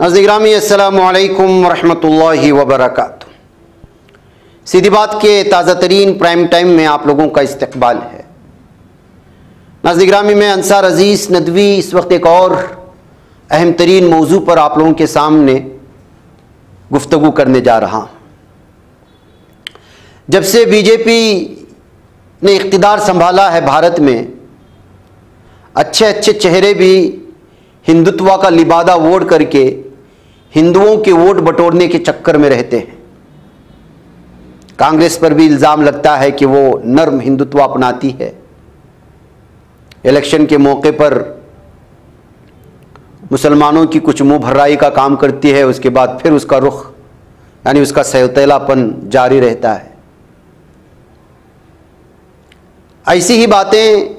नाज़रीन अस्सलामु अलैकुम वरहमतुल्लाहि वबरकातुहू। सीधी बात के ताज़ा तरीन प्राइम टाइम में आप लोगों का इस्तकबाल है। नाज़रीन मैं अंसार अज़ीज़ नदवी इस वक्त एक और अहम तरीन मौजू पर आप लोगों के सामने गुफ्तगू करने जा रहा हूँ। जब से बीजेपी ने इक़्तिदार संभाला है भारत में, अच्छे अच्छे चेहरे भी हिंदुत्व का लिबादा वोट करके हिंदुओं के वोट बटोरने के चक्कर में रहते हैं। कांग्रेस पर भी इल्ज़ाम लगता है कि वो नर्म हिंदुत्व अपनाती है। इलेक्शन के मौके पर मुसलमानों की कुछ मुंह भर्राई का काम करती है, उसके बाद फिर उसका रुख यानी उसका सौतेलापन जारी रहता है। ऐसी ही बातें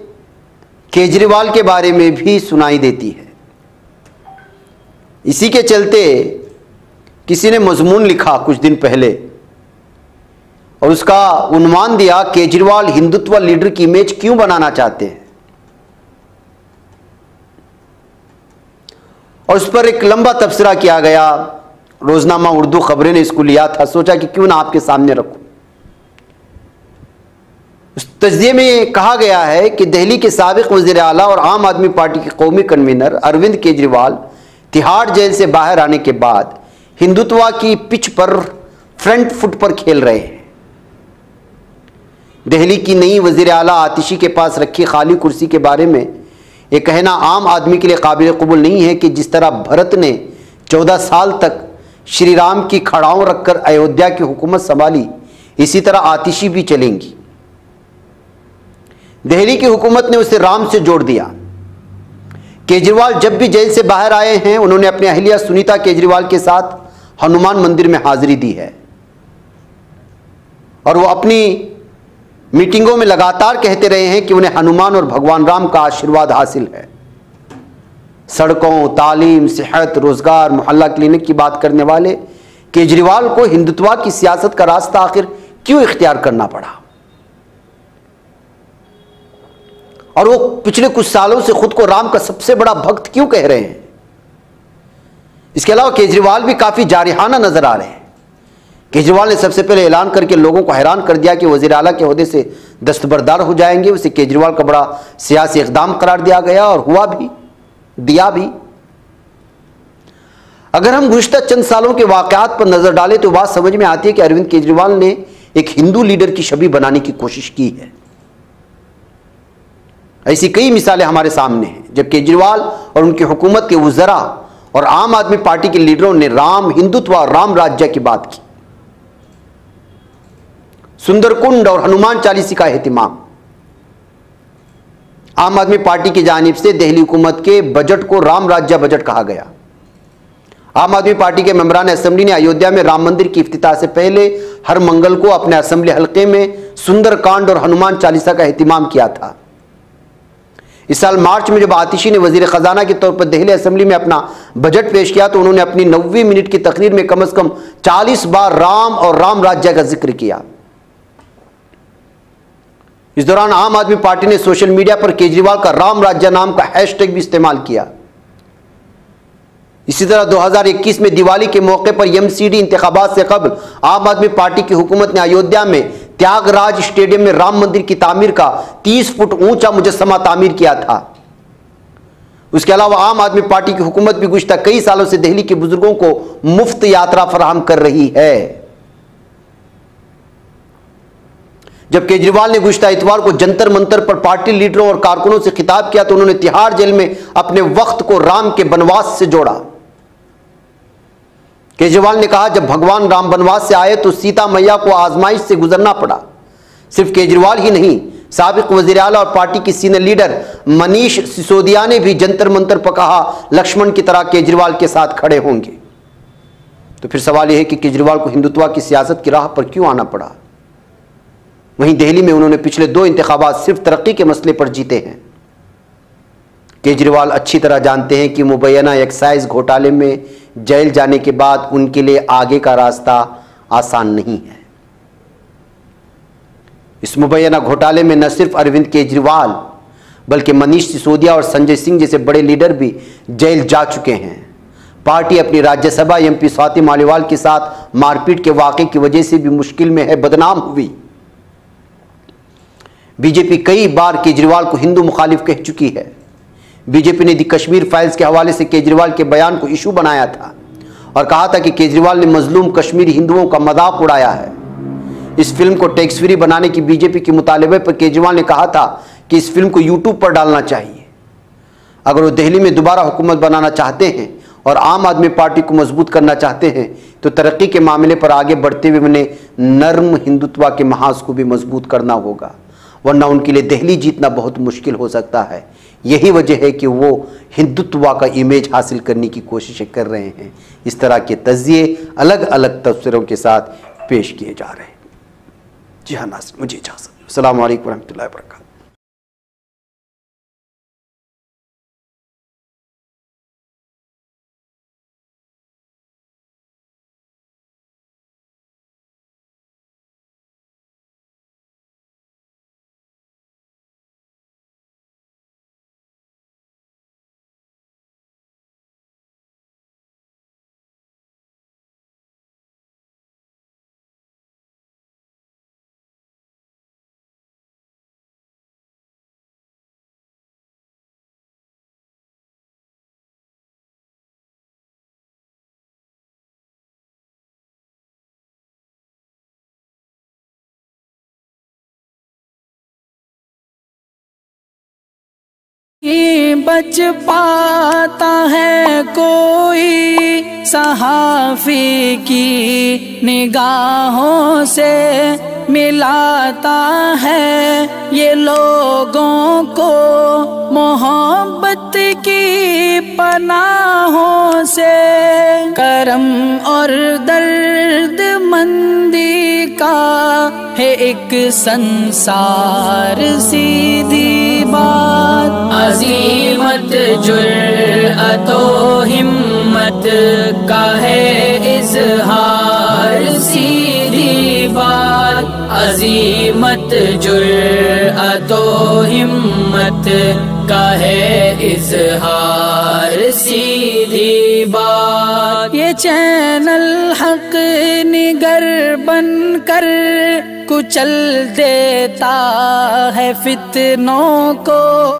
केजरीवाल के बारे में भी सुनाई देती है। इसी के चलते किसी ने मजमून लिखा कुछ दिन पहले और उसका उन्वान दिया, केजरीवाल हिंदुत्व लीडर की इमेज क्यों बनाना चाहते हैं। और उस पर एक लंबा तबसरा किया गया। रोजनामा उर्दू खबरें ने इसको लिया था, सोचा कि क्यों ना आपके सामने रखूं। उस तज्जिये में कहा गया है कि दिल्ली के साबिक वज़ीर आला और आम आदमी पार्टी के कौमी कन्वीनर अरविंद केजरीवाल तिहाड़ जेल से बाहर आने के बाद हिंदुत्व की पिच पर फ्रंट फुट पर खेल रहे हैं। दिल्ली की नई वज़ीर आला आतिशी के पास रखी खाली कुर्सी के बारे में यह कहना आम आदमी के लिए काबिल कबूल नहीं है कि जिस तरह भरत ने 14 साल तक श्री राम की खड़ाओं रखकर अयोध्या की हुकूमत संभाली, इसी तरह आतिशी भी चलेंगी। दिल्ली की हुकूमत ने उसे राम से जोड़ दिया। केजरीवाल जब भी जेल से बाहर आए हैं, उन्होंने अपनी अहलिया सुनीता केजरीवाल के साथ हनुमान मंदिर में हाजिरी दी है और वो अपनी मीटिंगों में लगातार कहते रहे हैं कि उन्हें हनुमान और भगवान राम का आशीर्वाद हासिल है। सड़कों, तालीम, सेहत, रोजगार, मोहल्ला क्लिनिक की बात करने वाले केजरीवाल को हिंदुत्व की सियासत का रास्ता आखिर क्यों इख्तियार करना पड़ा और वो पिछले कुछ सालों से खुद को राम का सबसे बड़ा भक्त क्यों कह रहे हैं। इसके अलावा केजरीवाल भी काफी जारिहाना नजर आ रहे हैं। केजरीवाल ने सबसे पहले ऐलान करके लोगों को हैरान कर दिया कि वज़ीर आला के ओहदे से दस्तबरदार हो जाएंगे। उसे केजरीवाल का बड़ा सियासी इक़दाम करार दिया गया और हुआ भी, दिया भी। अगर हम गुज़िश्ता चंद सालों के वाक़यात पर नजर डालें तो बात समझ में आती है कि अरविंद केजरीवाल ने एक हिंदू लीडर की छवि बनाने की कोशिश की है। ऐसी कई मिसालें हमारे सामने हैं जब केजरीवाल और उनकी हुकूमत के वज़रा और आम आदमी पार्टी के लीडरों ने राम, हिंदुत्व और राम राज्य की बात की। सुंदरकुंड और हनुमान चालीसा का एहतिमाम। आम आदमी पार्टी की जानिब से दिल्ली हुकूमत के बजट को राम राज्य बजट कहा गया। आम आदमी पार्टी के मेंबरान असेंबली ने अयोध्या में राम मंदिर की इफ्तिताह से पहले हर मंगल को अपने असेंबली हल्के में सुंदरकांड और हनुमान चालीसा का एहतिमाम किया था। इस साल मार्च में जब आतिशी ने वजीर खजाना के तौर पर दिल्ली असेंबली में अपना बजट पेश किया तो उन्होंने अपनी 90 मिनट की तकरीर में कम से कम 40 बार राम और राम राज्य का जिक्र किया। इस दौरान आम आदमी पार्टी ने सोशल मीडिया पर केजरीवाल का राम राज्य नाम का हैशटैग भी इस्तेमाल किया। इसी तरह 2021 में दिवाली के मौके पर एमसीडी इंतखाबात से कबल आम आदमी पार्टी की हुकूमत ने अयोध्या में त्यागराज स्टेडियम में राम मंदिर की तामीर का 30 फुट ऊंचा मुजस्समा तामीर किया था। उसके अलावा आम आदमी पार्टी की हुकूमत भी गुज़िश्ता कई सालों से दिल्ली के बुजुर्गों को मुफ्त यात्रा फराहम कर रही है। जब केजरीवाल ने गुज़िश्ता इतवार को जंतर मंतर पर पार्टी लीडरों और कारकुनों से खिताब किया तो उन्होंने तिहाड़ जेल में अपने वक्त को राम के बनवास से जोड़ा। केजरीवाल ने कहा, जब भगवान राम बनवास से आए तो सीता मैया को आजमाइश से गुजरना पड़ा। सिर्फ केजरीवाल ही नहीं, साबिक वज़ीर आला और पार्टी की सीनियर लीडर मनीष सिसोदिया ने भी जंतर मंतर पर कहा लक्ष्मण की तरह केजरीवाल के साथ खड़े होंगे। तो फिर सवाल यह है कि केजरीवाल को हिंदुत्व की सियासत की राह पर क्यों आना पड़ा। वहीं दिल्ली में उन्होंने पिछले 2 इंतखाबात सिर्फ तरक्की के मसले पर जीते हैं। केजरीवाल अच्छी तरह जानते हैं कि मुबैना एक्साइज घोटाले में जेल जाने के बाद उनके लिए आगे का रास्ता आसान नहीं है। इस मुबैना घोटाले में न सिर्फ अरविंद केजरीवाल बल्कि मनीष सिसोदिया और संजय सिंह जैसे बड़े लीडर भी जेल जा चुके हैं। पार्टी अपनी राज्यसभा एमपी स्वाति मालीवाल के साथ मारपीट के वाकये की वजह से भी मुश्किल में है, बदनाम हुई। बीजेपी कई बार केजरीवाल को हिंदू मुखालिफ कह चुकी है। बीजेपी ने दी कश्मीर फाइल्स के हवाले से केजरीवाल के बयान को इशू बनाया था और कहा था कि केजरीवाल ने मजलूम कश्मीरी हिंदुओं का मजाक उड़ाया है। इस फिल्म को टैक्स फ्री बनाने की बीजेपी के मुतालबे पर केजरीवाल ने कहा था कि इस फिल्म को यूट्यूब पर डालना चाहिए। अगर वो दिल्ली में दोबारा हुकूमत बनाना चाहते हैं और आम आदमी पार्टी को मजबूत करना चाहते हैं तो तरक्की के मामले पर आगे बढ़ते हुए उन्हें नर्म हिंदुत्व के महाज को भी मजबूत करना होगा, वरना उनके लिए दिल्ली जीतना बहुत मुश्किल हो सकता है। यही वजह है कि वो हिंदुत्व का इमेज हासिल करने की कोशिशें कर रहे हैं। इस तरह के तज़्किये अलग अलग तफसीरों के साथ पेश किए जा रहे हैं। जी हाँ नाज़रीन, मुझे इजाज़त। अस्सलामु अलैकुम रहमतुल्लाहि व बरकातहू। बच पाता है कोई सहाफ़ी की निगाहों से, मिलाता है ये लोगों को मोहब्बत की पनाहों से। करम और दर्द मंदी का है एक संसार, सीधी बात। अज़ीमत जुर्अतो हिम्मत का है इज़हार, सीधी बात। अज़ीमत जुर्अतो हिम्मत का है इज़हार, सीधी बात। ये चैनल हक निगर बनकर कुचल देता है फितनों को।